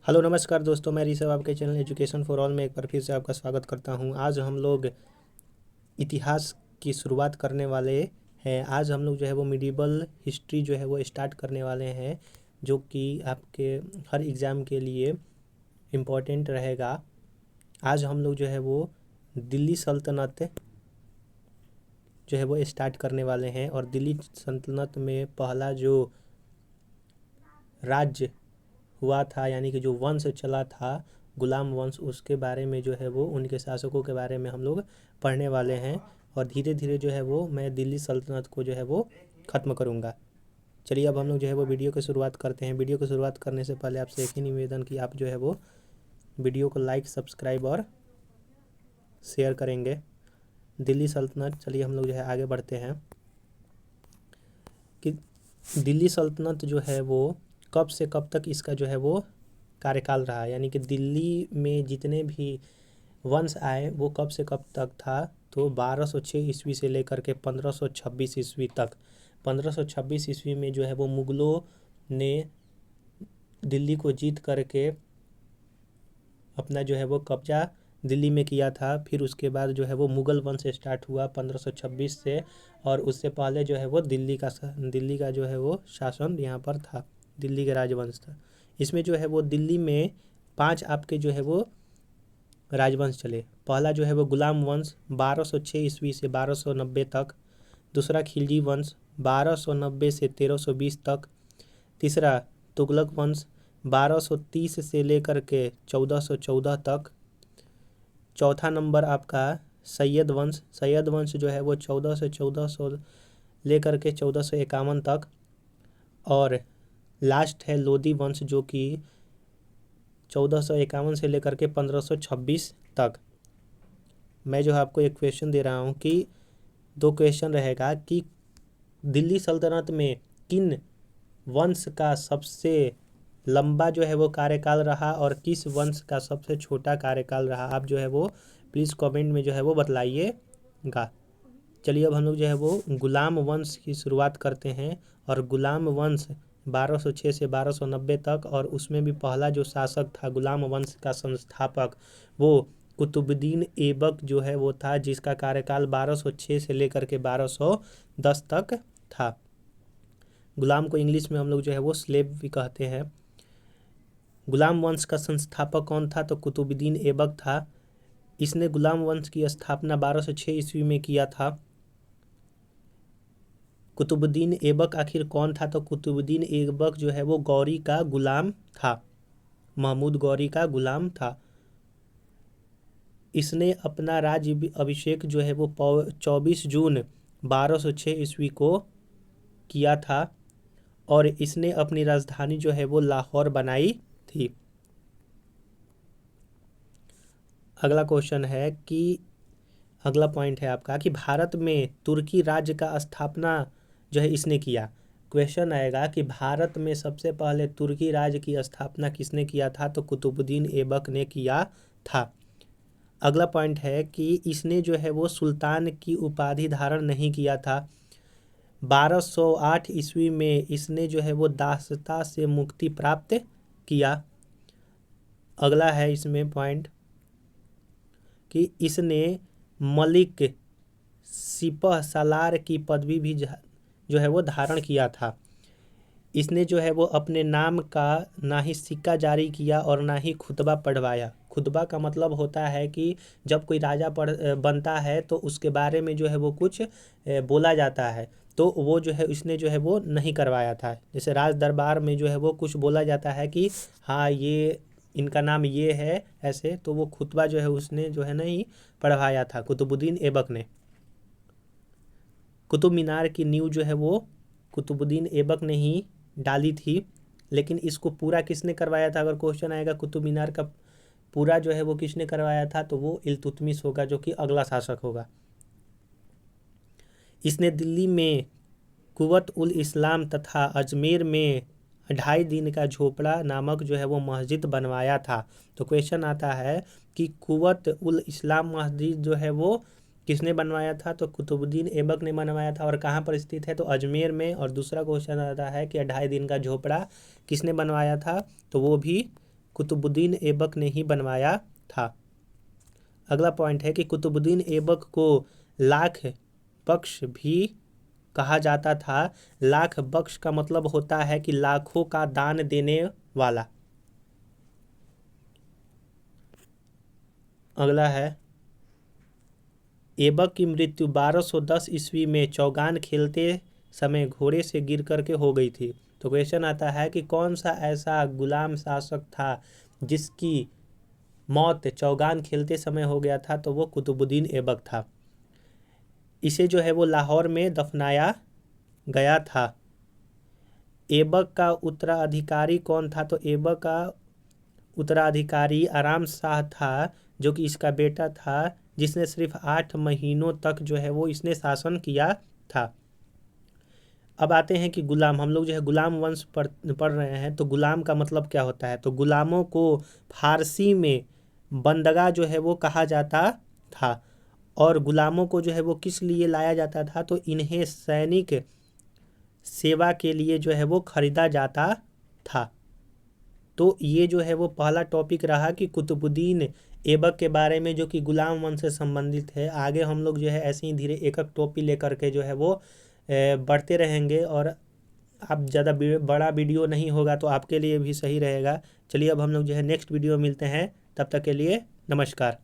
Hello नमस्कार दोस्तों, मैं ऋषभ आपके चैनल एजुकेशन फॉर ऑल में एक बार फिर से आपका स्वागत करता हूं। आज हम लोग इतिहास की शुरुआत करने वाले हैं। आज हम लोग जो है वो मिडिवल हिस्ट्री जो है वो स्टार्ट करने वाले हैं, जो कि आपके हर एग्ज़ाम के लिए इम्पोर्टेंट रहेगा। आज हम लोग जो है वो दिल्ली सल्तनत जो है वो स्टार्ट करने वाले हैं। और दिल्ली सल्तनत में पहला जो राज्य हुआ था, यानी कि जो वंश चला था गुलाम वंश, उसके बारे में जो है वो उनके शासकों के बारे में हम लोग पढ़ने वाले हैं। और धीरे धीरे जो है वो मैं दिल्ली सल्तनत को जो है वो ख़त्म करूँगा। चलिए अब हम लोग जो है वो वीडियो की शुरुआत करते हैं। वीडियो की शुरुआत करने से पहले आपसे एक ही निवेदन कि आप जो है वो वीडियो को लाइक, सब्सक्राइब और शेयर करेंगे। दिल्ली सल्तनत, चलिए हम लोग जो है आगे बढ़ते हैं कि दिल्ली सल्तनत जो है वो कब से कब तक इसका जो है वो कार्यकाल रहा, यानी कि दिल्ली में जितने भी वंश आए वो कब से कब तक था। तो 1206 ईस्वी से लेकर के 1526 ईस्वी तक। 1526 ईस्वी में जो है वो मुग़लों ने दिल्ली को जीत करके अपना जो है वो कब्जा दिल्ली में किया था। फिर उसके बाद जो है वो मुग़ल वंश स्टार्ट हुआ 1526 से, और उससे पहले जो है वो दिल्ली का जो है वो शासन यहाँ पर था, दिल्ली का राजवंश था। इसमें जो है वो दिल्ली में 5 आपके जो है वो राजवंश चले। पहला जो है वो गुलाम वंश 1206 ईस्वी से 1290 तक। दूसरा खिलजी वंश 1290 से 1320 तक। तीसरा तुगलक वंश 1230 से लेकर के 1414 तक। चौथा नंबर आपका सैयद वंश जो है वो 1400 लेकर के 1451 तक। और लास्ट है लोधी वंश, जो कि 1451 से लेकर के 1526 तक। मैं जो है आपको एक क्वेश्चन दे रहा हूँ कि 2 क्वेश्चन रहेगा कि दिल्ली सल्तनत में किन वंश का सबसे लंबा जो है वो कार्यकाल रहा और किस वंश का सबसे छोटा कार्यकाल रहा। आप जो है वो प्लीज़ कमेंट में जो है वो बतलाइएगा। चलिए अब हम लोग जो है वो गुलाम वंश की शुरुआत करते हैं। और गुलाम वंश 1206 से 1290 तक, और उसमें भी पहला जो शासक था गुलाम वंश का संस्थापक, वो कुतुबुद्दीन ऐबक जो है वो था, जिसका कार्यकाल 1206 से लेकर के 1210 तक था। गुलाम को इंग्लिश में हम लोग जो है वो स्लेव भी कहते हैं। गुलाम वंश का संस्थापक कौन था? तो कुतुबुद्दीन ऐबक था। इसने गुलाम वंश की स्थापना 1206 ईस्वी में किया था। कुतुबुद्दीन ऐबक आखिर कौन था? तो कुतुबुद्दीन ऐबक जो है वो गौरी का गुलाम था, महमूद गौरी का गुलाम था। इसने अपना राज्य अभिषेक जो है वो 24 जून 1206 ईस्वी को किया था, और इसने अपनी राजधानी जो है वो लाहौर बनाई थी। अगला क्वेश्चन है कि अगला पॉइंट है आपका कि भारत में तुर्की राज्य का स्थापना जो है इसने किया। क्वेश्चन आएगा कि भारत में सबसे पहले तुर्की राज्य की स्थापना किसने किया था? तो कुतुबुद्दीन ऐबक ने किया था। अगला पॉइंट है कि इसने जो है वो सुल्तान की उपाधि धारण नहीं किया था। 1208 ईस्वी में इसने जो है वो दासता से मुक्ति प्राप्त किया। अगला है इसमें पॉइंट कि इसने मलिक सिपह सालार की पदवी भी जो है वो धारण किया था। इसने जो है वो अपने नाम का ना ही सिक्का जारी किया और ना ही खुतबा पढ़वाया। खुतबा का मतलब होता है कि जब कोई राजा बनता है तो उसके बारे में जो है वो कुछ बोला जाता है, तो वो जो है इसने जो है वो नहीं करवाया था। जैसे राज दरबार में जो है वो कुछ बोला जाता है कि हाँ ये इनका नाम ये है ऐसे, तो वो खुतबा जो है उसने जो है नहीं पढ़वाया था, कुतुबुद्दीन ऐबक ने। कुतुब मीनार की नींव जो है वो कुतुबुद्दीन ऐबक ने ही डाली थी, लेकिन इसको पूरा किसने करवाया था? अगर क्वेश्चन आएगा कुतुब मीनार का पूरा जो है वो किसने करवाया था, तो वो इल्तुतमिश होगा, जो कि अगला शासक होगा। इसने दिल्ली में कुवत उल इस्लाम तथा अजमेर में 2.5 दिन का झोपड़ा नामक जो है वो मस्जिद बनवाया था। तो क्वेश्चन आता है कि कुवत उल इस्लाम मस्जिद जो है वो किसने बनवाया था? तो कुतुबुद्दीन ऐबक ने बनवाया था। और कहाँ पर स्थित है? तो अजमेर में। और दूसरा क्वेश्चन आता है कि 2.5 दिन का झोपड़ा किसने बनवाया था? तो वो भी कुतुबुद्दीन ऐबक ने ही बनवाया था। अगला पॉइंट है कि कुतुबुद्दीन ऐबक को लाख बख्श भी कहा जाता था। लाख बख्श का मतलब होता है कि लाखों का दान देने वाला। अगला है, ऐबक की मृत्यु 1210 ईस्वी में चौगान खेलते समय घोड़े से गिर करके हो गई थी। तो क्वेश्चन आता है कि कौन सा ऐसा गुलाम शासक था जिसकी मौत चौगान खेलते समय हो गया था? तो वो कुतुबुद्दीन ऐबक था। इसे जो है वो लाहौर में दफनाया गया था। ऐबक का उत्तराधिकारी कौन था? तो ऐबक का उत्तराधिकारी आराम शाह था, जो कि इसका बेटा था, जिसने सिर्फ 8 महीनों तक जो है वो इसने शासन किया था। अब आते हैं कि गुलाम, हम लोग जो है गुलाम वंश पढ़ रहे हैं, तो गुलाम का मतलब क्या होता है? तो गुलामों को फारसी में बंदगा जो है वो कहा जाता था। और गुलामों को जो है वो किस लिए लाया जाता था? तो इन्हें सैनिक सेवा के लिए जो है वो खरीदा जाता था। तो ये जो है वो पहला टॉपिक रहा कि कुतुबुद्दीन ऐबक के बारे में, जो कि गुलाम वंश से संबंधित है। आगे हम लोग जो है ऐसे ही धीरे एक एक टॉपिक लेकर के जो है वो बढ़ते रहेंगे। और आप ज़्यादा बड़ा वीडियो नहीं होगा तो आपके लिए भी सही रहेगा। चलिए अब हम लोग जो है नेक्स्ट वीडियो मिलते हैं, तब तक के लिए नमस्कार।